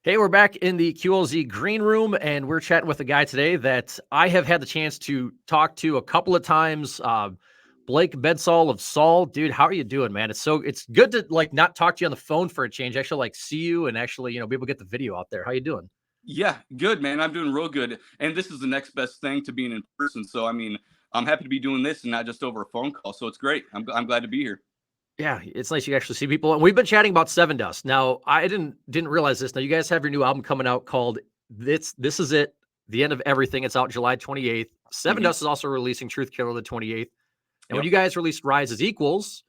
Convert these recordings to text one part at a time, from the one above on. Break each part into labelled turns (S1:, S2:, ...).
S1: Hey, we're back in the QLZ Green Room, and we're chatting with a guy today that I have had the chance to talk to a couple of times. Blake Bedsaul of Saul, dude, how are you doing, man? It's good to not talk to you on the phone for a change. Actually, see you and actually be able to get the video out there. How you doing?
S2: Yeah, good, man. I'm doing real good. And this is the next best thing to being in person. So, I'm happy to be doing this and not just over a phone call. So it's great. I'm glad to be here.
S1: Yeah, it's nice you actually see people. And we've been chatting about Seven Dust. Now, I didn't realize this. Now, you guys have your new album coming out called This Is It, The End of Everything. It's out July 28th. Seven
S2: Hmm.
S1: Dust is also releasing Truth Killer the 28th. And when
S2: Yep.
S1: you guys released Rise as Equals,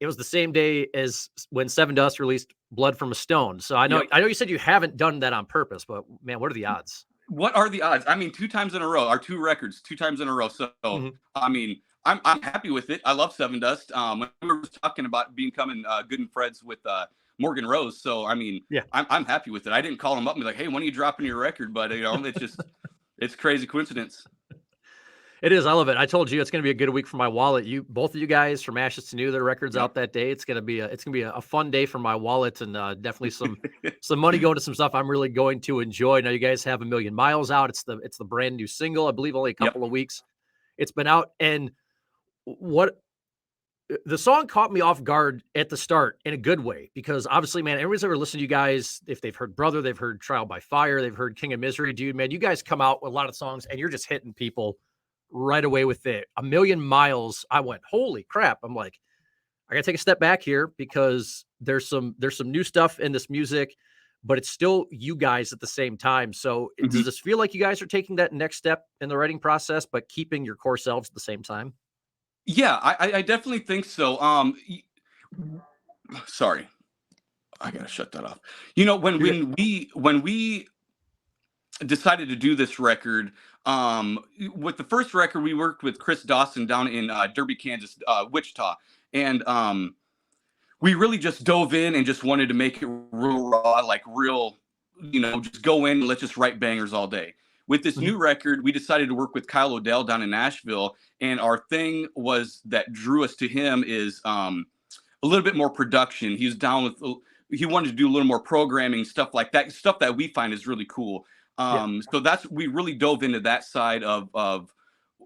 S1: it was the same day as when Seven Dust released Blood from a Stone. So I know
S2: Yep.
S1: I know you said you haven't done that on purpose, but man, what are the odds?
S2: What are the odds? Two times in a row, our two records, two times in a row. So,
S1: Mhm.
S2: I'm happy with it. I love Seven Dust. We were just talking about becoming good and friends with Morgan Rose. So,
S1: Yeah.
S2: I'm happy with it. I didn't call him up and be like, hey, when are you dropping your record? But, it's crazy coincidence.
S1: It is. I love it. I told you it's going to be a good week for my wallet. You, both of you guys from Ashes to New, their records
S2: Yep.
S1: out that day. It's gonna be a fun day for my wallet and definitely some money going to some stuff I'm really going to enjoy. Now you guys have A Million Miles out. It's the brand new single. I believe only a
S2: Yep.
S1: couple of weeks it's been out. And what the song caught me off guard at the start in a good way because obviously, man, everybody's ever listened to you guys. If they've heard Brother, they've heard Trial by Fire, they've heard King of Misery, dude, man, you guys come out with a lot of songs and you're just hitting people right away with it. A Million Miles. I went, holy crap. I'm like, I gotta take a step back here because there's some new stuff in this music, but it's still you guys at the same time. So does
S2: Mhm.
S1: this feel like you guys are taking that next step in the writing process, but keeping your core selves at the same time?
S2: Yeah, I definitely think so. Sorry, I gotta shut that off. When
S1: You're good.
S2: we decided to do this record, with the first record, we worked with Chris Dawson down in Derby, Kansas, Wichita, and we really just dove in and just wanted to make it real raw, like real, just go in and let's just write bangers all day. With this
S1: Mhm.
S2: new record, we decided to work with Kyle Odell down in Nashville, and our thing was that drew us to him is a little bit more production. He was down with he wanted to do a little more programming stuff like that, stuff that we find is really cool.
S1: Yeah.
S2: So that's we really dove into that side of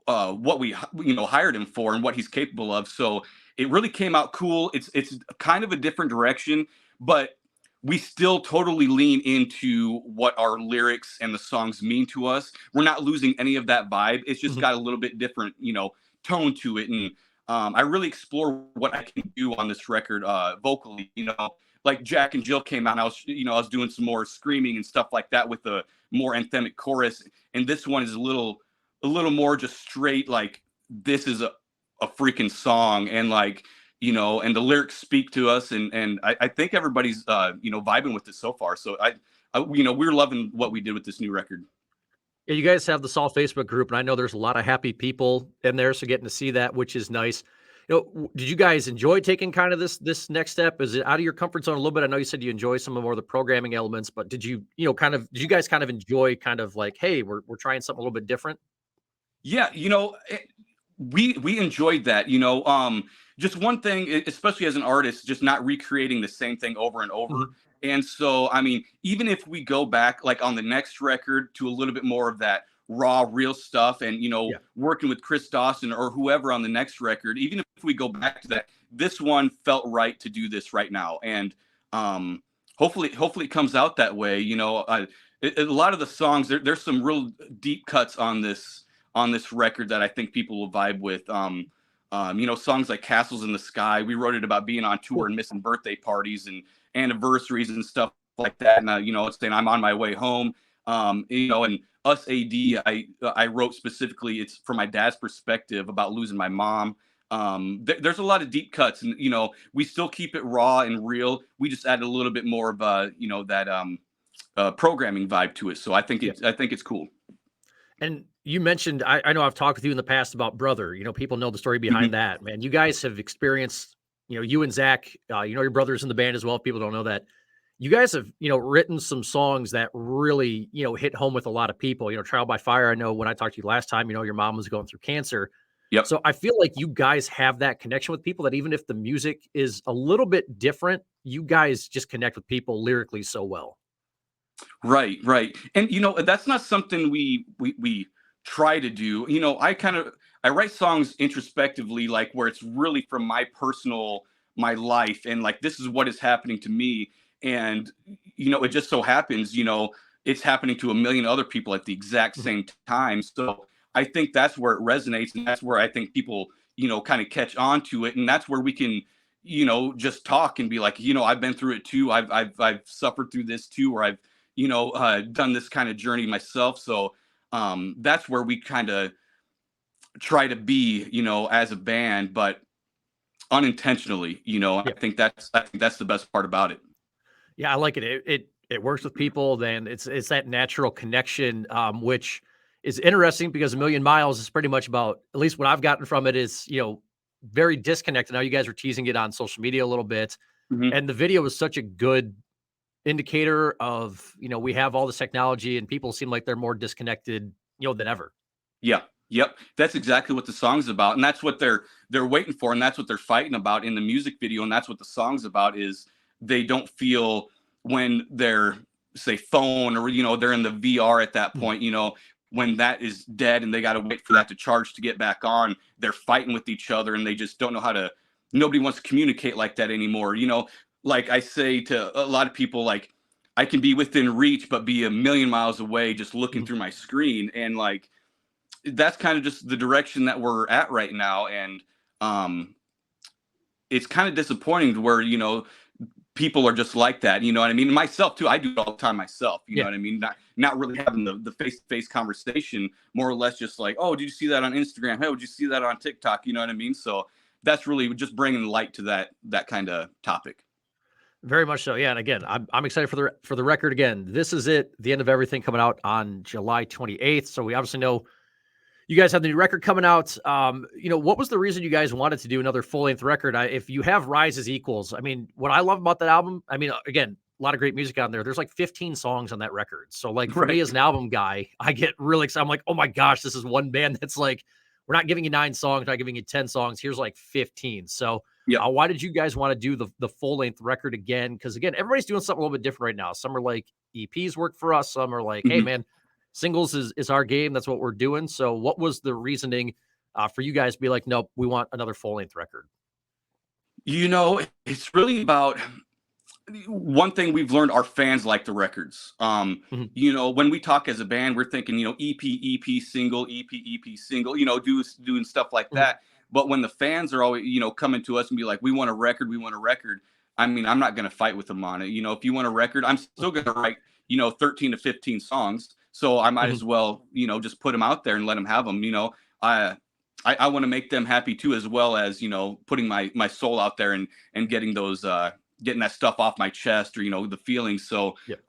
S2: what we hired him for and what he's capable of. So it really came out cool. It's kind of a different direction, but we still totally lean into what our lyrics and the songs mean to us. We're not losing any of that vibe. It's just
S1: Mhm.
S2: got a little bit different, tone to it. And I really explore what I can do on this record vocally. Like Jack and Jill came out, and I was doing some more screaming and stuff like that with a more anthemic chorus. And this one is a little more just straight, like this is a freaking song, and and the lyrics speak to us, and I think everybody's vibing with it so far. So we're loving what we did with this new record.
S1: Yeah, you guys have the Saul Facebook group, and I know there's a lot of happy people in there, so getting to see that, which is nice. Did you guys enjoy taking kind of this next step? Is it out of your comfort zone a little bit? I know you said you enjoy some of more of the programming elements, but did you guys kind of enjoy kind of like, hey, we're trying something a little bit different?
S2: Yeah, we enjoyed that. Just one thing, especially as an artist, just not recreating the same thing over and over.
S1: Mhm.
S2: And so, even if we go back, like on the next record, to a little bit more of that raw, real stuff, and
S1: Yeah.
S2: working with Chris Dawson or whoever on the next record, even if we go back to that, this one felt right to do this right now, and hopefully it comes out that way. A lot of the songs, there's some real deep cuts on this record that I think people will vibe with. Songs like Castles in the Sky. We wrote it about being on tour
S1: Cool.
S2: and missing birthday parties and anniversaries and stuff like that. And it's saying I'm on my way home. And Us AD, I wrote specifically. It's from my dad's perspective about losing my mom. There's a lot of deep cuts, and we still keep it raw and real. We just added a little bit more of that programming vibe to it. So
S1: Yeah.
S2: I think it's cool.
S1: And you mentioned, I know I've talked with you in the past about Brother. People know the story behind
S2: Mhm.
S1: that, man. You guys have experienced, you and Zach, your brother's in the band as well. If people don't know that. You guys have, written some songs that really, hit home with a lot of people. Trial by Fire. I know when I talked to you last time, your mom was going through cancer.
S2: Yep.
S1: So I feel like you guys have that connection with people that even if the music is a little bit different, you guys just connect with people lyrically so well.
S2: Right, right. And that's not something we try to do. I write songs introspectively, like where it's really from my life, and like this is what is happening to me. And it just so happens, it's happening to a million other people at the exact
S1: Mhm.
S2: same time. So I think that's where it resonates, and that's where I think people, kind of catch on to it, and that's where we can just talk and be like, I've been through it too. I've suffered through this too, or I've done this kind of journey myself. So that's where we kind of try to be, as a band, but unintentionally.
S1: Yeah.
S2: I think that's the best part about it.
S1: Yeah, I like it. It works with people, then it's that natural connection, which is interesting because A Million Miles is pretty much about, at least what I've gotten from it is, very disconnected. Now you guys are teasing it on social media a little bit,
S2: Mhm.
S1: and the video is such a good indicator of, we have all this technology and people seem like they're more disconnected, than ever.
S2: Yeah. Yep. That's exactly what the song's about. And that's what they're waiting for. And that's what they're fighting about in the music video. And that's what the song's about is they don't feel when they're say phone or they're in the VR at that
S1: Mhm.
S2: point, when that is dead and they got to wait for that to charge to get back on, they're fighting with each other and they just don't know how to nobody wants to communicate like that anymore. Like I say to a lot of people, like I can be within reach but be a million miles away just looking
S1: Mhm.
S2: through my screen. And like that's kind of just the direction that we're at right now. And um it's kind of disappointing to where people are just like that, you know what I mean? Myself too, I do it all the time myself, you know
S1: Yeah.
S2: what I mean? Not really having the face-to-face conversation, more or less just like, oh, did you see that on Instagram? Hey, did you see that on TikTok? You know what I mean? So that's really just bringing light to that kind of topic.
S1: Very much so. Yeah, and again, I'm excited for the record again. This is it, the end of everything coming out on July 28th. So we obviously know you guys have the new record coming out. What was the reason you guys wanted to do another full-length record? If you have Rise as Equals, I mean, what I love about that album, I mean, again, a lot of great music on there. There's like 15 songs on that record. So like for me
S2: Right.
S1: as an album guy, I get really excited. I'm like, oh my gosh, this is one band that's like, we're not giving you 9 songs, not giving you 10 songs. Here's like 15. So
S2: Yep.
S1: why did you guys want to do the full-length record again? Because again, everybody's doing something a little bit different right now. Some are like EPs work for us. Some are like, hey
S2: Mhm.
S1: man, singles is our game. That's what we're doing. So what was the reasoning for you guys to be like, nope, we want another full length record?
S2: It's really about one thing we've learned, our fans like the records.
S1: Mhm.
S2: When we talk as a band, we're thinking, EP, single, EP, single, doing stuff like
S1: Mhm.
S2: that. But when the fans are always, coming to us and be like, we want a record, we want a record. I mean, I'm not going to fight with them on it. If you want a record, I'm still going to write, 13 to 15 songs. So I might
S1: Mhm.
S2: as well, just put them out there and let them have them. I, I want to make them happy too, as well as, putting my soul out there and getting those, getting that stuff off my chest or the feelings. So
S1: Yep.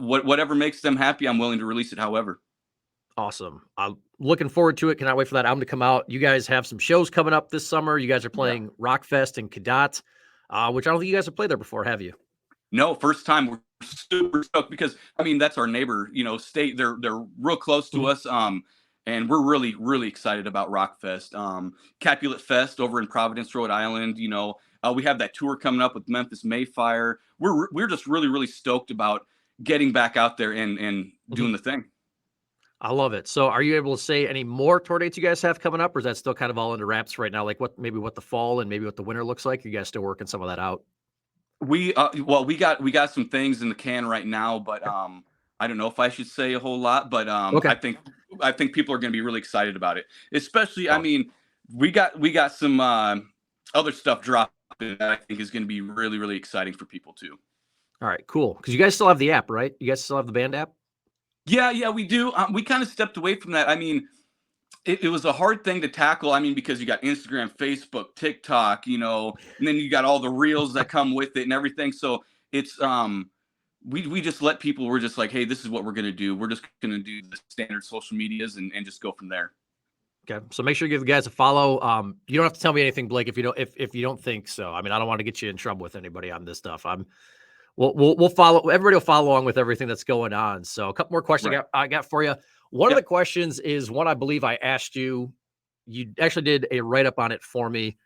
S2: whatever makes them happy, I'm willing to release it however.
S1: Awesome. I'm looking forward to it. Cannot wait for that album to come out. You guys have some shows coming up this summer. You guys are
S2: Yeah.
S1: playing Rockfest and Cadott, which I don't think you guys have played there before, have you?
S2: No, first time. We're super stoked because I mean that's our neighbor, state. They're real close to
S1: Mhm.
S2: us. And we're really really excited about Rockfest. Capulet Fest over in Providence, Rhode Island. We have that tour coming up with Memphis Mayfire. We're just really really stoked about getting back out there and
S1: Mhm.
S2: doing the thing.
S1: I love it. So are you able to say any more tour dates you guys have coming up, or is that still kind of all under wraps right now? Like what the fall and maybe what the winter looks like? Are you guys still working some of that out?
S2: We got some things in the can right now, but
S1: Okay.
S2: I don't know if I should say a whole lot, but
S1: Okay.
S2: I think people are going to be really excited about it. Especially, I
S1: Awesome.
S2: mean, we got some other stuff dropping that I think is going to be really really exciting for people too.
S1: All right, cool. Because you guys still have the app, right? You guys still have the band app?
S2: Yeah, yeah, we do. We kind of stepped away from that. I mean, it was a hard thing to tackle. I mean, because you got Instagram, Facebook, TikTok, and then you got all the reels that come with it and everything. So it's we just let people. We're just like, hey, this is what we're gonna do. We're just gonna do the standard social medias and just go from there.
S1: Okay, so make sure you give the guys a follow. You don't have to tell me anything, Blake, if you don't think so. I mean, I don't want to get you in trouble with anybody on this stuff. We'll follow. Everybody will follow along with everything that's going on. So a couple more questions
S2: Right.
S1: I got for you. One of the
S2: Yep.
S1: questions is one I believe I asked you. You actually did a write up on it for me.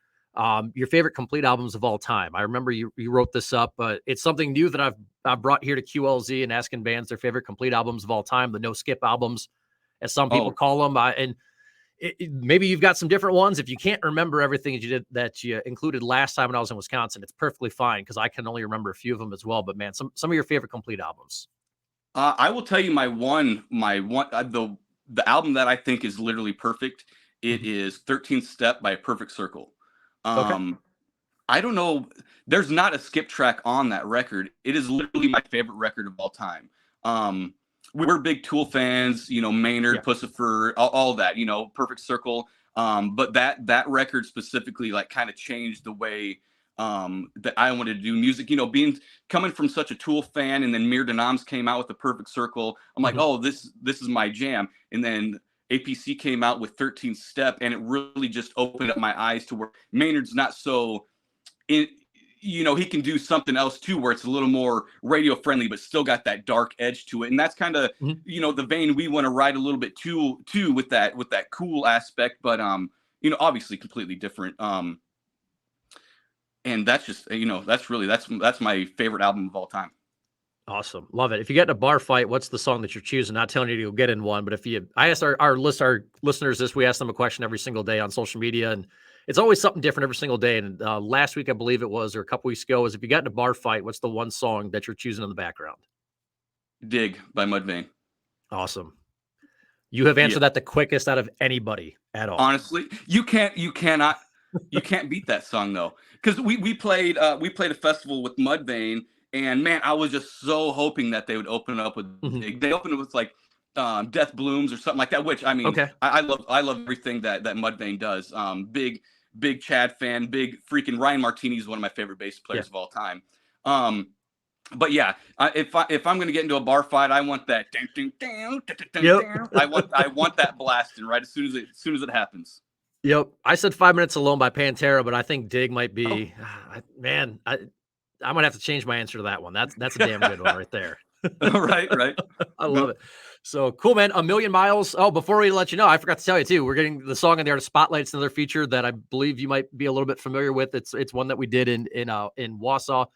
S1: your favorite complete albums of all time. I remember you wrote this up, but it's something new that I've brought here to QLZ and asking bands their favorite complete albums of all time, the no skip albums, as some people
S2: Oh,
S1: call them. Maybe you've got some different ones. If you can't remember everything that you included last time when I was in Wisconsin, it's perfectly fine because I can only remember a few of them as well. But man, some of your favorite complete albums.
S2: I will tell you the album that I think is literally perfect. It
S1: Mhm.
S2: is 13th Step by Perfect Circle.
S1: Okay.
S2: Um, I don't know. There's not a skip track on that record. It is literally my favorite record of all time. Um, we're big Tool fans,
S1: Yeah.
S2: Maynard, Pussifer, all that, Perfect Circle. But that record specifically, like, kind of changed the way that I wanted to do music. Being coming from such a Tool fan, and then Mir Denams came out with the Perfect Circle. I'm like,
S1: Mhm.
S2: oh, this is my jam. And then APC came out with 13th Step, and it really just opened up my eyes to where Maynard's not so in, he can do something else too, where it's a little more radio friendly, but still got that dark edge to it. And that's kind of,
S1: Mhm.
S2: the vein we want to ride a little bit too with that cool aspect, but obviously completely different. And that's just, that's my favorite album of all time.
S1: Awesome. Love it. If you get in a bar fight, what's the song that you're choosing? Not telling you to go get in one, but I asked our listeners this, we ask them a question every single day on social media, and it's always something different every single day. And last week, I believe it was, or a couple weeks ago, was if you got in a bar fight, what's the one song that you're choosing in the background?
S2: Dig by Mudvayne.
S1: Awesome. You have
S2: Yeah.
S1: answered that the quickest out of anybody at all.
S2: Honestly, you cannot beat that song though, because we played a festival with Mudvayne, and man, I was just so hoping that they would open up with
S1: Mhm.
S2: Dig. They opened it with like Death Blooms or something like that, which, I mean,
S1: Okay.
S2: I love everything that Mudvayne does. Big Chad fan, big freaking Ryan Martini is one of my favorite bass
S1: Yeah.
S2: players of all time. Um, but yeah, if I'm gonna get into a bar fight, I want that.
S1: Yep.
S2: I want that blasting right as soon as it happens.
S1: Yep. I said 5 Minutes Alone by Pantera, but I think Dig might
S2: Oh.
S1: be, man, I'm gonna have to change my answer to that one. That's a damn good one right there.
S2: Right, right.
S1: I love
S2: No.
S1: it. So cool, man. A Million Miles. Oh, before we let you know, I forgot to tell you too. We're getting the song in there to spotlight. It's another feature that I believe you might be a little bit familiar with. It's one that we did in Wausau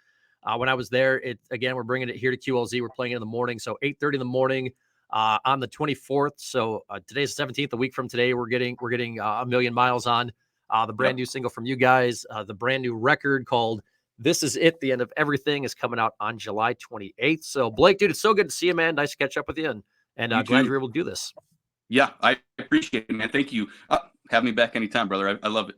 S1: when I was there. It again, we're bringing it here to QLZ. We're playing it in the morning, so 8:30 in the morning on the 24th. So today's the 17th. A week from today, we're getting A Million Miles on the brand
S2: Yep.
S1: new single from you guys. The brand new record called This Is It, The End of Everything is coming out on July 28th. So, Blake, dude, it's so good to see you, man. Nice to catch up with you, and
S2: You
S1: glad you
S2: too.
S1: were able to do this.
S2: Yeah, I appreciate it, man. Thank you. Have me back anytime, brother. I love it.